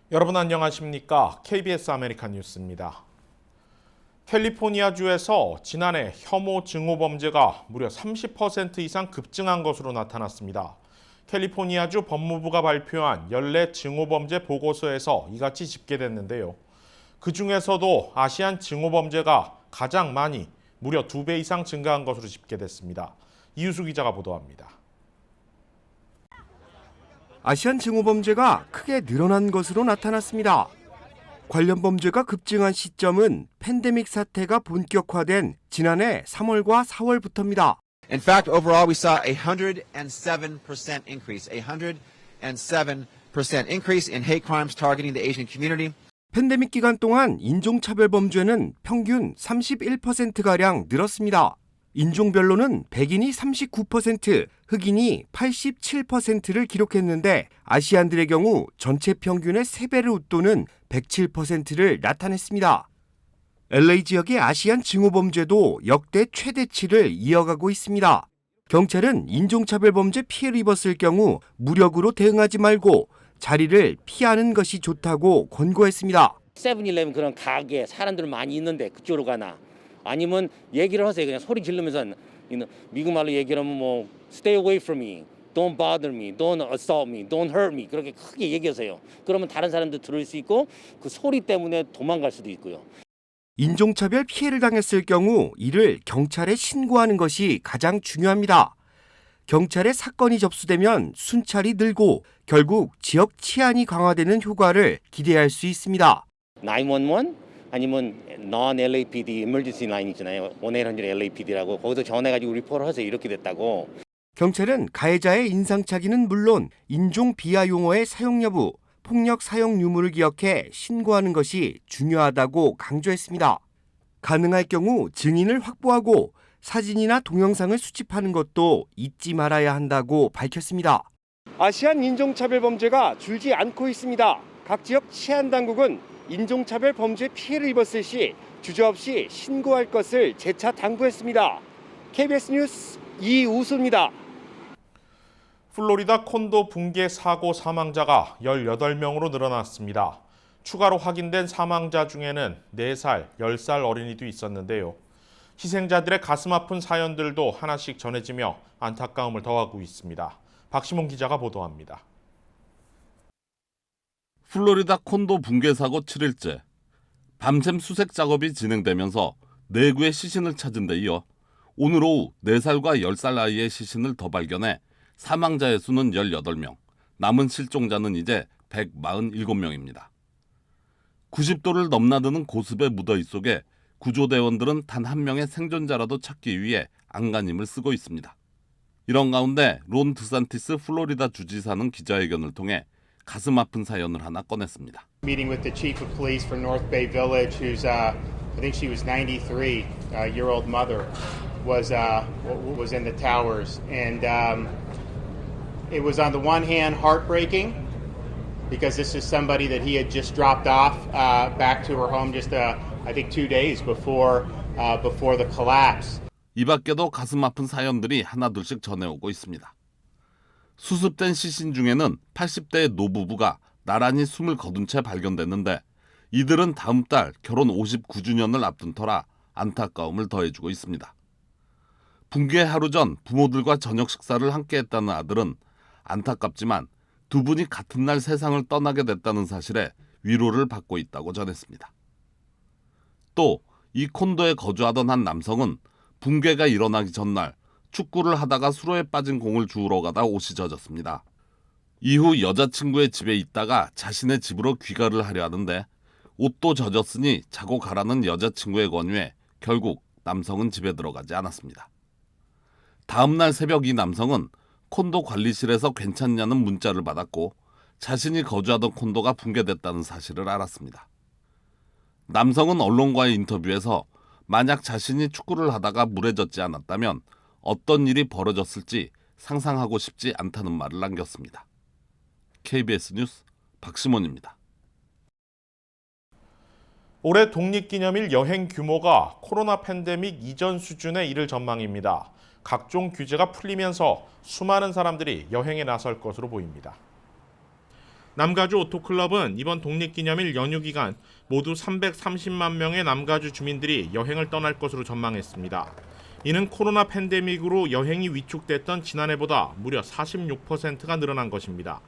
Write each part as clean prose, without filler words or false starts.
여러분 안녕하십니까? KBS 아메리칸 뉴스입니다. 캘리포니아주에서 지난해 혐오 증오 범죄가 무려 30% 이상 급증한 것으로 나타났습니다. 캘리포니아주 법무부가 발표한 연례 증오 범죄 보고서에서 이같이 집계됐는데요. 그 중에서도 아시안 증오 범죄가 가장 많이 무려 2배 이상 증가한 것으로 집계됐습니다. 이유수 기자가 보도합니다. 아시안 증오 범죄가 크게 늘어난 것으로 나타났습니다. 관련 범죄가 급증한 시점은 팬데믹 사태가 본격화된 지난해 3월과 4월부터입니다. In fact, overall we saw a 107% increase, in hate crimes targeting the Asian community. 팬데믹 기간 동안 인종차별 범죄는 평균 31%가량 늘었습니다. 인종별로는 백인이 39%, 흑인이 87%를 기록했는데 아시안들의 경우 전체 평균의 3배를 웃도는 107%를 나타냈습니다. LA 지역의 아시안 증오 범죄도 역대 최대치를 이어가고 있습니다. 경찰은 인종차별 범죄 피해를 입었을 경우 무력으로 대응하지 말고 자리를 피하는 것이 좋다고 권고했습니다. 세븐일레븐 그런 가게 사람들 많이 있는데 그쪽으로 가나 아니면 얘기를 하세요. 그냥 소리 지르면서 미국 말로 얘기를 하면 뭐 stay away from me, don't bother me, don't assault me, don't hurt me 그렇게 크게 얘기하세요. 그러면 다른 사람도 들을 수 있고 그 소리 때문에 도망갈 수도 있고요. 인종차별 피해를 당했을 경우 이를 경찰에 신고하는 것이 가장 중요합니다. 경찰에 사건이 접수되면 순찰이 늘고 결국 지역 치안이 강화되는 효과를 기대할 수 있습니다. 911 아니면 non-LAPD emergency line 있잖아요. 1-800 LAPD라고 거기서 전화해가지고 리포트를 하세요. 이렇게 됐다고. 경찰은 가해자의 인상착의는 물론 인종 비하 용어의 사용 여부, 폭력 사용 유무를 기억해 신고하는 것이 중요하다고 강조했습니다. 가능할 경우 증인을 확보하고 사진이나 동영상을 수집하는 것도 잊지 말아야 한다고 밝혔습니다. 아시안 인종차별 범죄가 줄지 않고 있습니다. 각 지역 치안당국은 인종차별 범죄 피해를 입었을 시 주저없이 신고할 것을 재차 당부했습니다. KBS 뉴스 이우수입니다. 플로리다 콘도 붕괴 사고 사망자가 18명으로 늘어났습니다. 추가로 확인된 사망자 중에는 4살, 10살 어린이도 있었는데요. 희생자들의 가슴 아픈 사연들도 하나씩 전해지며 안타까움을 더하고 있습니다. 박시몬 기자가 보도합니다. 플로리다 콘도 붕괴 사고 7일째, 밤샘 수색 작업이 진행되면서 4구의 시신을 찾은 데 이어 오늘 오후 4살과 10살 아이의 시신을 더 발견해 사망자의 수는 18명, 남은 실종자는 이제 147명입니다. 90도를 넘나드는 고습의 무더위 속에 구조대원들은 단 한 명의 생존자라도 찾기 위해 안간힘을 쓰고 있습니다. 이런 가운데 론 드산티스 플로리다 주지사는 기자회견을 통해 가슴 아픈 사연을 하나 꺼냈습니다. Meeting with the chief of police for North Bay Village, who's I think she was 93-year-old mother, was in the towers, and it was on the one hand heartbreaking because this is somebody that he had just dropped off back to her home just I think 2 days before the collapse. 이 밖에도 가슴 아픈 사연들이 하나둘씩 전해오고 있습니다. 수습된 시신 중에는 80대의 노부부가 나란히 숨을 거둔 채 발견됐는데 이들은 다음 달 결혼 59주년을 앞둔 터라 안타까움을 더해주고 있습니다. 붕괴 하루 전 부모들과 저녁 식사를 함께 했다는 아들은 안타깝지만 두 분이 같은 날 세상을 떠나게 됐다는 사실에 위로를 받고 있다고 전했습니다. 또 이 콘도에 거주하던 한 남성은 붕괴가 일어나기 전날 축구를 하다가 수로에 빠진 공을 주우러 가다 옷이 젖었습니다. 이후 여자친구의 집에 있다가 자신의 집으로 귀가를 하려 하는데 옷도 젖었으니 자고 가라는 여자친구의 권유에 결국 남성은 집에 들어가지 않았습니다. 다음 날 새벽 이 남성은 콘도 관리실에서 괜찮냐는 문자를 받았고 자신이 거주하던 콘도가 붕괴됐다는 사실을 알았습니다. 남성은 언론과의 인터뷰에서 만약 자신이 축구를 하다가 물에 젖지 않았다면 어떤 일이 벌어졌을지 상상하고 싶지 않다는 말을 남겼습니다. KBS 뉴스 박시몬입니다. 올해 독립기념일 여행 규모가 코로나 팬데믹 이전 수준에 이를 전망입니다. 각종 규제가 풀리면서 수많은 사람들이 여행에 나설 것으로 보입니다. 남가주 오토클럽은 이번 독립기념일 연휴 기간 모두 330만 명의 남가주 주민들이 여행을 떠날 것으로 전망했습니다. 이는 코로나 팬데믹으로 여행이 위축됐던 지난해보다 무려 46%가 늘어난 것입니다.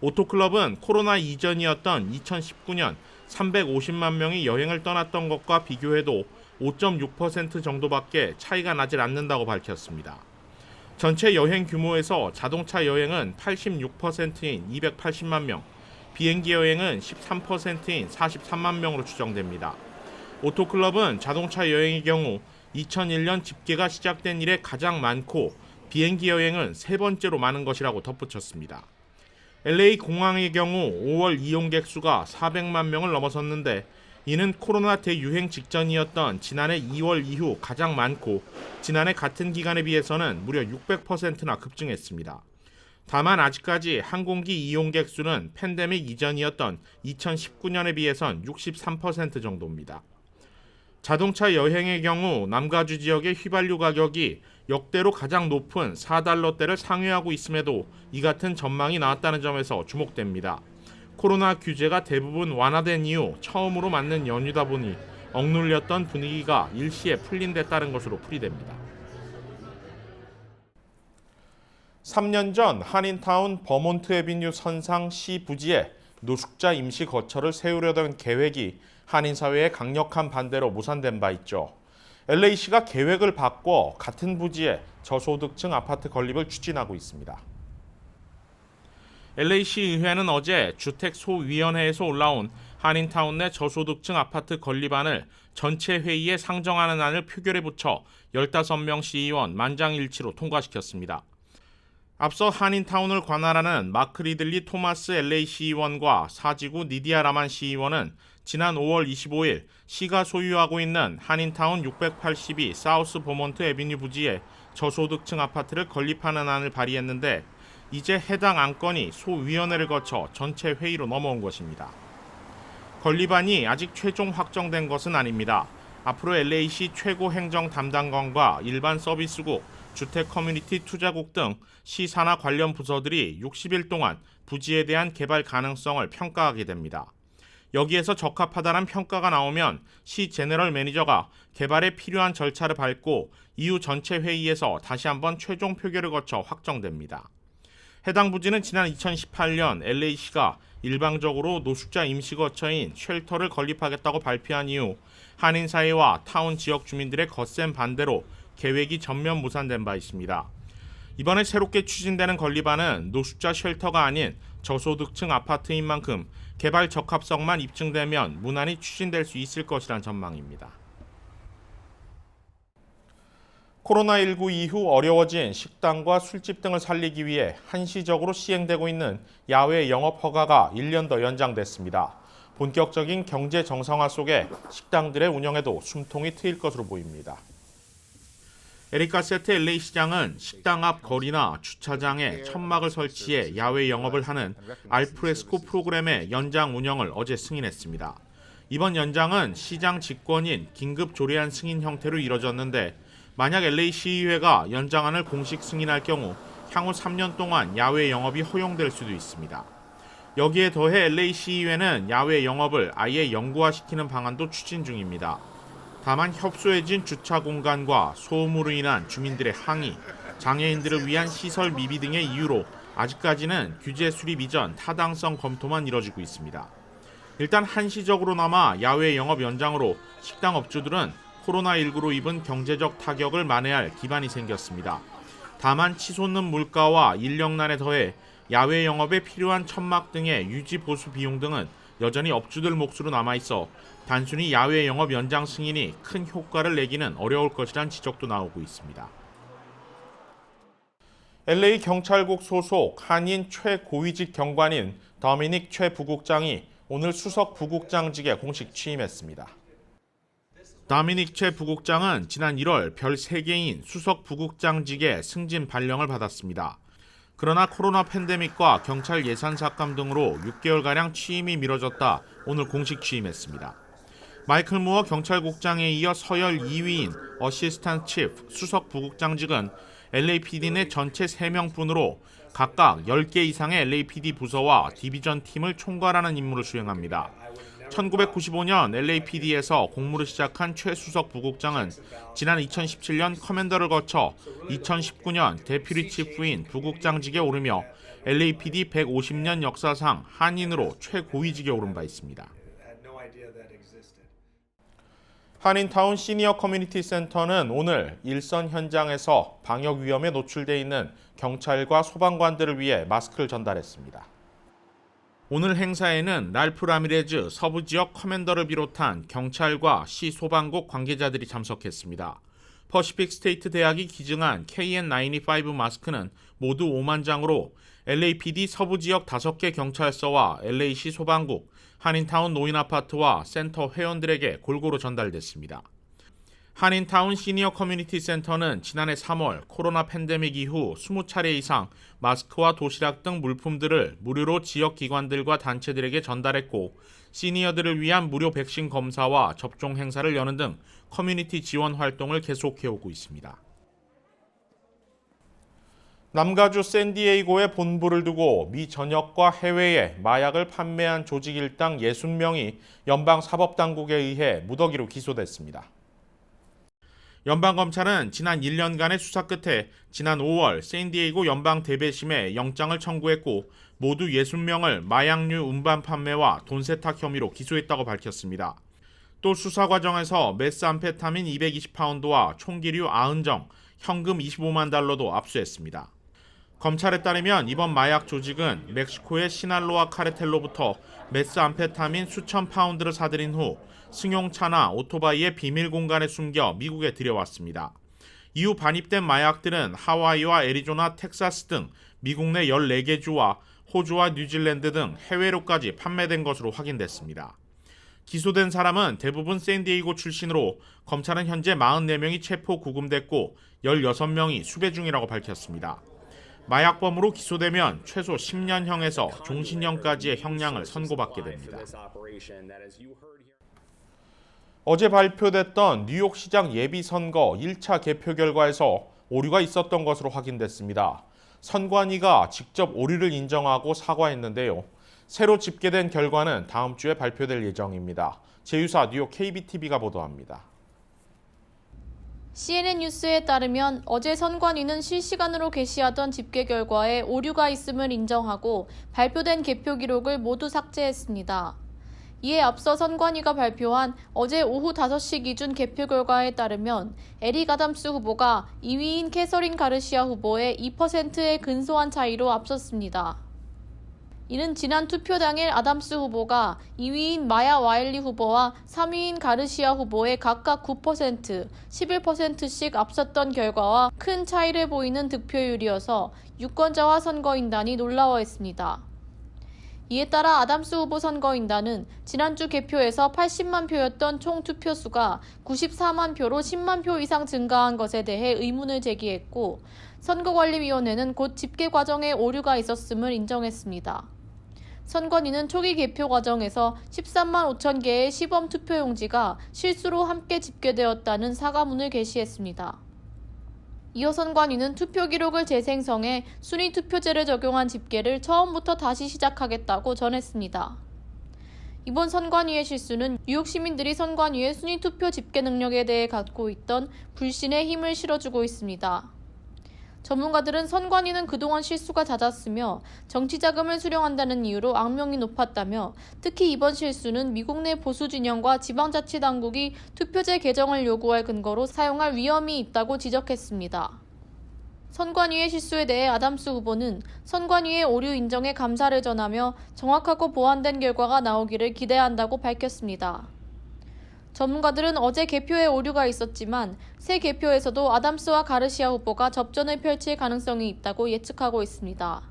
오토클럽은 코로나 이전이었던 2019년 350만 명이 여행을 떠났던 것과 비교해도 5.6% 정도밖에 차이가 나질 않는다고 밝혔습니다. 전체 여행 규모에서 자동차 여행은 86%인 280만 명, 비행기 여행은 13%인 43만 명으로 추정됩니다. 오토클럽은 자동차 여행의 경우 2001년 집계가 시작된 이래 가장 많고 비행기 여행은 세 번째로 많은 것이라고 덧붙였습니다. LA 공항의 경우 5월 이용객 수가 400만 명을 넘어섰는데 이는 코로나 대유행 직전이었던 지난해 2월 이후 가장 많고 지난해 같은 기간에 비해서는 무려 600%나 급증했습니다. 다만 아직까지 항공기 이용객 수는 팬데믹 이전이었던 2019년에 비해선 63% 정도입니다. 자동차 여행의 경우 남가주 지역의 휘발유 가격이 역대로 가장 높은 4달러대를 상회하고 있음에도 이 같은 전망이 나왔다는 점에서 주목됩니다. 코로나 규제가 대부분 완화된 이후 처음으로 맞는 연휴다 보니 억눌렸던 분위기가 일시에 풀린 데 따른 것으로 풀이됩니다. 3년 전 한인타운 버몬트 애비뉴 선상 시 부지에 노숙자 임시 거처를 세우려던 계획이 한인사회의 강력한 반대로 무산된 바 있죠. LA시가 계획을 바꿔 같은 부지에 저소득층 아파트 건립을 추진하고 있습니다. LA시 의회는 어제 주택소위원회에서 올라온 한인타운 내 저소득층 아파트 건립안을 전체 회의에 상정하는 안을 표결에 붙여 15명 시의원 만장일치로 통과시켰습니다. 앞서 한인타운을 관할하는 마크 리들리 토마스 LA 시의원과 사지구 니디아 라만 시의원은 지난 5월 25일 시가 소유하고 있는 한인타운 682 사우스 버몬트 애비뉴 부지에 저소득층 아파트를 건립하는 안을 발의했는데 이제 해당 안건이 소위원회를 거쳐 전체 회의로 넘어온 것입니다. 건립안이 아직 최종 확정된 것은 아닙니다. 앞으로 LA시 최고 행정 담당관과 일반 서비스국, 주택 커뮤니티 투자국 등 시 산하 관련 부서들이 60일 동안 부지에 대한 개발 가능성을 평가하게 됩니다. 여기에서 적합하다는 평가가 나오면 시 제너럴 매니저가 개발에 필요한 절차를 밟고 이후 전체 회의에서 다시 한번 최종 표결을 거쳐 확정됩니다. 해당 부지는 지난 2018년 LA시가 일방적으로 노숙자 임시거처인 쉘터를 건립하겠다고 발표한 이후 한인사회와 타운 지역 주민들의 거센 반대로 계획이 전면 무산된 바 있습니다. 이번에 새롭게 추진되는 건립안은 노숙자 쉘터가 아닌 저소득층 아파트인 만큼 개발 적합성만 입증되면 무난히 추진될 수 있을 것이란 전망입니다. 코로나19 이후 어려워진 식당과 술집 등을 살리기 위해 한시적으로 시행되고 있는 야외 영업 허가가 1년 더 연장됐습니다. 본격적인 경제 정상화 속에 식당들의 운영에도 숨통이 트일 것으로 보입니다. 에릭 가세트 LA 시장은 식당 앞 거리나 주차장에 천막을 설치해 야외 영업을 하는 알프레스코 프로그램의 연장 운영을 어제 승인했습니다. 이번 연장은 시장 직권인 긴급 조례안 승인 형태로 이뤄졌는데 만약 LA 시의회가 연장안을 공식 승인할 경우 향후 3년 동안 야외 영업이 허용될 수도 있습니다. 여기에 더해 LA 시의회는 야외 영업을 아예 영구화시키는 방안도 추진 중입니다. 다만 협소해진 주차 공간과 소음으로 인한 주민들의 항의, 장애인들을 위한 시설 미비 등의 이유로 아직까지는 규제 수립 이전 타당성 검토만 이뤄지고 있습니다. 일단 한시적으로나마 야외 영업 연장으로 식당 업주들은 코로나19로 입은 경제적 타격을 만회할 기반이 생겼습니다. 다만 치솟는 물가와 인력난에 더해 야외 영업에 필요한 천막 등의 유지 보수 비용 등은 여전히 업주들 몫으로 남아있어 단순히 야외 영업 연장 승인이 큰 효과를 내기는 어려울 것이란 지적도 나오고 있습니다. LA 경찰국 소속 한인 최고위직 경관인 더미닉 최 부국장이 오늘 수석 부국장직에 공식 취임했습니다. 더미닉 최 부국장은 지난 1월 별 3개인 수석 부국장직에 승진 발령을 받았습니다. 그러나 코로나 팬데믹과 경찰 예산 삭감 등으로 6개월가량 취임이 미뤄졌다 오늘 공식 취임했습니다. 마이클 무어 경찰국장에 이어 서열 2위인 어시스턴트 치프 수석 부국장직은 LAPD 내 전체 3명뿐으로 각각 10개 이상의 LAPD 부서와 디비전 팀을 총괄하는 임무를 수행합니다. 1995년 LAPD에서 공무를 시작한 최수석 부국장은 지난 2017년 커맨더를 거쳐 2019년 데퓨티 치프인 부국장직에 오르며 LAPD 150년 역사상 한인으로 최고위직에 오른 바 있습니다. 한인타운 시니어 커뮤니티 센터는 오늘 일선 현장에서 방역 위험에 노출돼 있는 경찰과 소방관들을 위해 마스크를 전달했습니다. 오늘 행사에는 랄프 라미레즈 서부 지역 커맨더를 비롯한 경찰과 시 소방국 관계자들이 참석했습니다. 퍼시픽 스테이트 대학이 기증한 KN95 마스크는 모두 5만 장으로 LAPD 서부 지역 5개 경찰서와 LA시 소방국, 한인타운 노인 아파트와 센터 회원들에게 골고루 전달됐습니다. 한인타운 시니어 커뮤니티 센터는 지난해 3월 코로나 팬데믹 이후 20차례 이상 마스크와 도시락 등 물품들을 무료로 지역 기관들과 단체들에게 전달했고 시니어들을 위한 무료 백신 검사와 접종 행사를 여는 등 커뮤니티 지원 활동을 계속해오고 있습니다. 남가주 샌디에이고에 본부를 두고 미 전역과 해외에 마약을 판매한 조직 일당 60명이 연방사법당국에 의해 무더기로 기소됐습니다. 연방검찰은 지난 1년간의 수사 끝에 지난 5월 샌디에이고 연방대배심에 영장을 청구했고 모두 60명을 마약류 운반 판매와 돈 세탁 혐의로 기소했다고 밝혔습니다. 또 수사 과정에서 메스암페타민 220파운드와 총기류 90정, 현금 25만 달러도 압수했습니다. 검찰에 따르면 이번 마약 조직은 멕시코의 시날로아 카르텔로부터 메스암페타민 수천 파운드를 사들인 후 승용차나 오토바이의 비밀 공간에 숨겨 미국에 들여왔습니다. 이후 반입된 마약들은 하와이와 애리조나, 텍사스 등 미국 내 14개 주와 호주와 뉴질랜드 등 해외로까지 판매된 것으로 확인됐습니다. 기소된 사람은 대부분 샌디에이고 출신으로 검찰은 현재 44명이 체포 구금됐고 16명이 수배 중이라고 밝혔습니다. 마약범으로 기소되면 최소 10년형에서 종신형까지의 형량을 선고받게 됩니다. 어제 발표됐던 뉴욕시장 예비선거 1차 개표 결과에서 오류가 있었던 것으로 확인됐습니다. 선관위가 직접 오류를 인정하고 사과했는데요. 새로 집계된 결과는 다음 주에 발표될 예정입니다. 제휴사 뉴욕 KBTV가 보도합니다. CNN 뉴스에 따르면 어제 선관위는 실시간으로 게시하던 집계 결과에 오류가 있음을 인정하고 발표된 개표 기록을 모두 삭제했습니다. 이에 앞서 선관위가 발표한 어제 오후 5시 기준 개표 결과에 따르면 에릭 아담스 후보가 2위인 캐서린 가르시아 후보의 2%의 근소한 차이로 앞섰습니다. 이는 지난 투표 당일 아담스 후보가 2위인 마야 와일리 후보와 3위인 가르시아 후보에 각각 9%, 11%씩 앞섰던 결과와 큰 차이를 보이는 득표율이어서 유권자와 선거인단이 놀라워했습니다. 이에 따라 아담스 후보 선거인단은 지난주 개표에서 80만 표였던 총 투표수가 94만 표로 10만 표 이상 증가한 것에 대해 의문을 제기했고 선거관리위원회는 곧 집계 과정에 오류가 있었음을 인정했습니다. 선관위는 초기 개표 과정에서 13만 5천 개의 시범 투표용지가 실수로 함께 집계되었다는 사과문을 게시했습니다. 이어 선관위는 투표 기록을 재생성해 순위 투표제를 적용한 집계를 처음부터 다시 시작하겠다고 전했습니다. 이번 선관위의 실수는 뉴욕 시민들이 선관위의 순위 투표 집계 능력에 대해 갖고 있던 불신에 힘을 실어주고 있습니다. 전문가들은 선관위는 그동안 실수가 잦았으며 정치 자금을 수령한다는 이유로 악명이 높았다며 특히 이번 실수는 미국 내 보수 진영과 지방자치당국이 투표제 개정을 요구할 근거로 사용할 위험이 있다고 지적했습니다. 선관위의 실수에 대해 아담스 후보는 선관위의 오류 인정에 감사를 전하며 정확하고 보완된 결과가 나오기를 기대한다고 밝혔습니다. 전문가들은 어제 개표에 오류가 있었지만 새 개표에서도 아담스와 가르시아 후보가 접전을 펼칠 가능성이 있다고 예측하고 있습니다.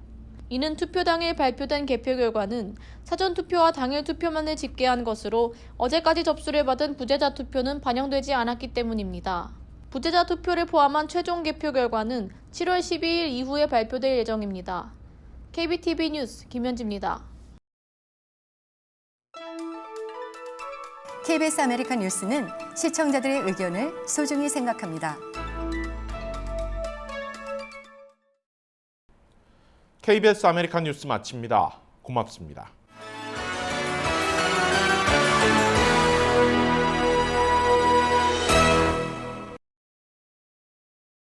이는 투표 당일 발표된 개표 결과는 사전 투표와 당일 투표만을 집계한 것으로 어제까지 접수를 받은 부재자 투표는 반영되지 않았기 때문입니다. 부재자 투표를 포함한 최종 개표 결과는 7월 12일 이후에 발표될 예정입니다. KBTV 뉴스 김현지입니다. KBS 아메리칸 뉴스는 시청자들의 의견을 소중히 생각합니다. KBS 아메리칸 뉴스 마칩니다. 고맙습니다.